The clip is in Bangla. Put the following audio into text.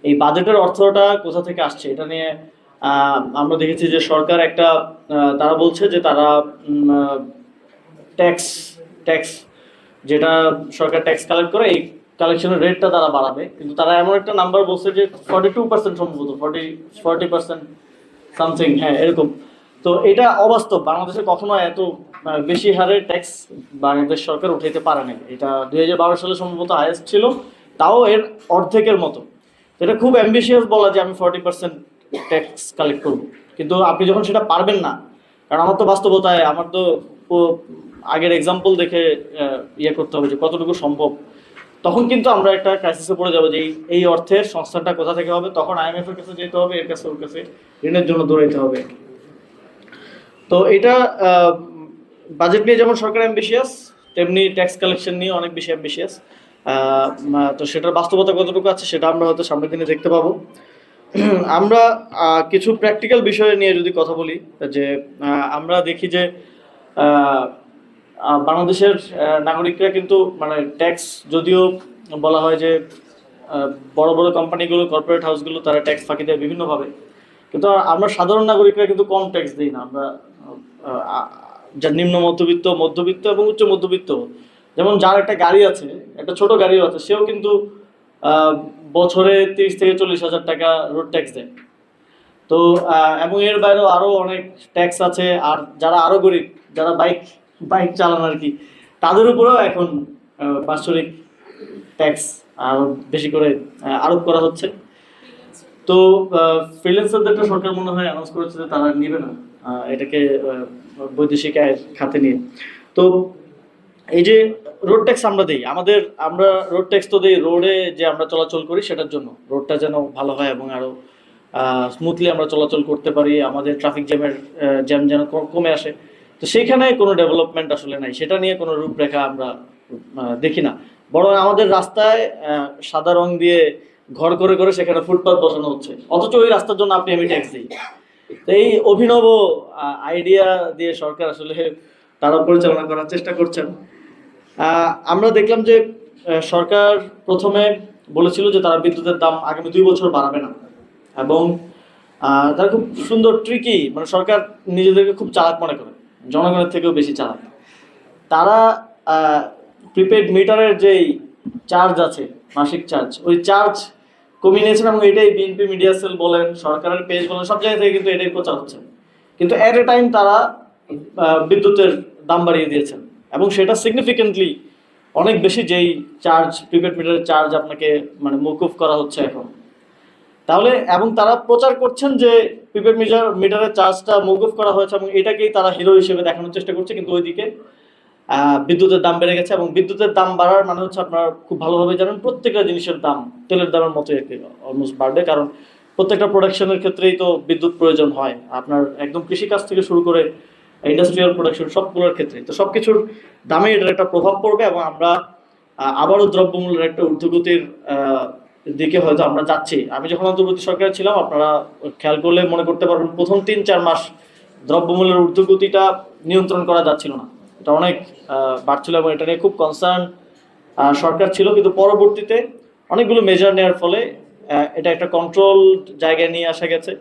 এই বাজেটের অর্থটা কোথা থেকে আসছে এটা নিয়ে আমরা দেখেছি যে সরকার একটা তারা বলছে যে তারা ট্যাক্স ট্যাক্স যেটা সরকার ট্যাক্স কালেক্ট করে এই কালেকশনের রেটটা তারা বাড়াবে, কিন্তু তারা এমন একটা নাম্বার বলছে যে 42% সম্ভবত 40% সামথিং, হ্যাঁ এরকম। তো এটা অবাস্তব, বাংলাদেশে কখনো এত বেশি হারে ট্যাক্স বাংলাদেশ সরকার উঠাইতে পারে নাই। এটা 2012 সালে সম্ভবত হাইয়েস্ট ছিল, তাও এর অর্ধেকের মতো। এটা খুব অ্যাম্বিশিয়াস বলা যে আমি 40% ট্যাক্স কালেক্ট করবো, কিন্তু আপনি যখন সেটা পারবেন না, কারণ আমার তো বাস্তবতায় আমার তো আগের এক্সাম্পল দেখে ইয়ে করতে হবে যে কতটুকু সম্ভব, তখন কিন্তু আমরা একটা ক্রাইসিসে পড়ে যাবো যে এই অর্থের সংস্থানটা কোথা থেকে হবে। তখন IMF এর কাছে যেতে হবে, এর কাছে ওর কাছে ঋণের জন্য দৌড়াইতে হবে। তো এটা বাজেট নিয়ে যেমন সরকার অ্যাম্বিশিয়াস, তেমনি ট্যাক্স কালেকশন নিয়ে অনেক বেশি অ্যাম্বিশিয়াস। তো সেটার বাস্তবতা কতটুকু আছে সেটা আমরা হয়তো সামনের দিনে দেখতে পাবো। আমরা কিছু প্র্যাকটিক্যাল বিষয় নিয়ে যদি কথা বলি, যে আমরা দেখি যে বাংলাদেশের নাগরিকরা কিন্তু মানে ট্যাক্স, যদিও বলা হয় যে বড় বড় কোম্পানিগুলো, কর্পোরেট হাউসগুলো তারা ট্যাক্স ফাঁকি দেয় বিভিন্নভাবে, কিন্তু আমরা সাধারণ নাগরিকরা কিন্তু কম ট্যাক্স দিই না। আমরা যা নিম্ন মধ্যবিত্ত, মধ্যবিত্ত এবং উচ্চ মধ্যবিত্ত, যেমন যার একটা গাড়ি আছে, একটা ছোট গাড়িও আছে, সেও কিন্তু বছরে 30 থেকে 40 হাজার টাকা রোড ট্যাক্স দেয়। তো এবং এর বাইরেও আরো অনেক ট্যাক্স আছে। আর যারা আরো গরিব, যারা বাইক বাইক চালান আর কি, তাদের উপরেও এখন বাৎসরিক ট্যাক্স আরো বেশি করে আরোপ করা হচ্ছে। তো ফ্রিল্যান্সারদেরটা সরকার মনে হয় অ্যানাউন্স করেছে যে তারা নিবে না এটাকে বৈদেশিক আয়ের খাতে নিয়ে। তো এই যে রোড ট্যাক্স আমরা দিই, আমরা রোড ট্যাক্স তো দিই রোডে যে আমরা চলাচল করি সেটার জন্য, রোডটা যেন ভালো হয় এবং আরো স্মুথলি আমরা চলাচল করতে পারি, আমাদের ট্রাফিক জ্যাম যেন কমে আসে। তো সেইখানে কোনো ডেভেলপমেন্ট আসলে নাই, সেটা নিয়ে কোনো রূপরেখা আমরা দেখি না। বরং আমাদের রাস্তায় সাদা রং দিয়ে ঘর করে করে সেখানে ফুটপাথ বসানো হচ্ছে, অথচ ওই রাস্তার জন্য আমি ট্যাক্স দিই। তো এই অভিনব আইডিয়া দিয়ে সরকার আসলে তারা পরিচালনা করার চেষ্টা করছেন। আমরা দেখলাম যে সরকার প্রথমে বলেছিল যে তারা বিদ্যুতের দাম আগামী 2 বছর বাড়াবে না, এবং তারা খুব সুন্দর ট্রিকি, মানে সরকার নিজেদেরকে খুব চালাক মনে করে, জনগণের থেকেও বেশি চালাক। তারা প্রিপেড মিটারের যেই চার্জ আছে, মাসিক চার্জ, ওই চার্জ কমিয়ে নিয়েছেন, এবং এটাই বিএনপি মিডিয়া সেল বলেন, সরকারের পেজ বলেন, সব জায়গা থেকে কিন্তু এটাই প্রচার হচ্ছে। কিন্তু এট এ টাইম তারা বিদ্যুতের দাম বাড়িয়ে দিয়েছেন, এবং সেটা সিগনিফিকেন্টলি অনেক বেশি, যেই চার্জ, প্রিপেড মিটারের চার্জ আপনাকে মানে মওকুফ করা হচ্ছে এখন। তাহলে এবং তারা প্রচার করছেন যে প্রিপেড মিটারের চার্জটা মওকুফ করা হয়েছে, এবং এটাকেই তারা হিরো হিসেবে দেখানোর চেষ্টা করছে। কিন্তু ওইদিকে বিদ্যুতের দাম বেড়ে গেছে, এবং বিদ্যুতের দাম বাড়ার মানে হচ্ছে, আপনারা খুব ভালোভাবে জানেন, প্রত্যেকটা জিনিসের দাম তেলের দামের মতোই আর কি অলমোস্ট বাড়বে, কারণ প্রত্যেকটা প্রোডাকশনের ক্ষেত্রেই তো বিদ্যুৎ প্রয়োজন হয়, আপনার একদম কৃষিকাজ থেকে শুরু করে ইন্ডাস্ট্রিয়াল প্রোডাকশন সবগুলোর ক্ষেত্রে। তো সবকিছুর দামে এটার একটা প্রভাব পড়বে, এবং আমরা আবারও দ্রব্যমূল্যের একটা ঊর্ধ্বগতির দিকে হয়তো আমরা যাচ্ছি। আমি যখন অন্তর্বর্তী সরকারে ছিলাম, আপনারা খেয়াল করলে মনে করতে পারবেন, প্রথম 3-4 মাস দ্রব্যমূল্যের ঊর্ধ্বগতিটা নিয়ন্ত্রণ করা যাচ্ছিল না, এটা অনেক বাড়ছিল, এবং এটা নিয়ে খুব কনসার্ন সরকার ছিল। কিন্তু পরবর্তীতে অনেকগুলো মেজার নেওয়ার ফলে এটা একটা কন্ট্রোল জায়গায় নিয়ে আসা গেছে।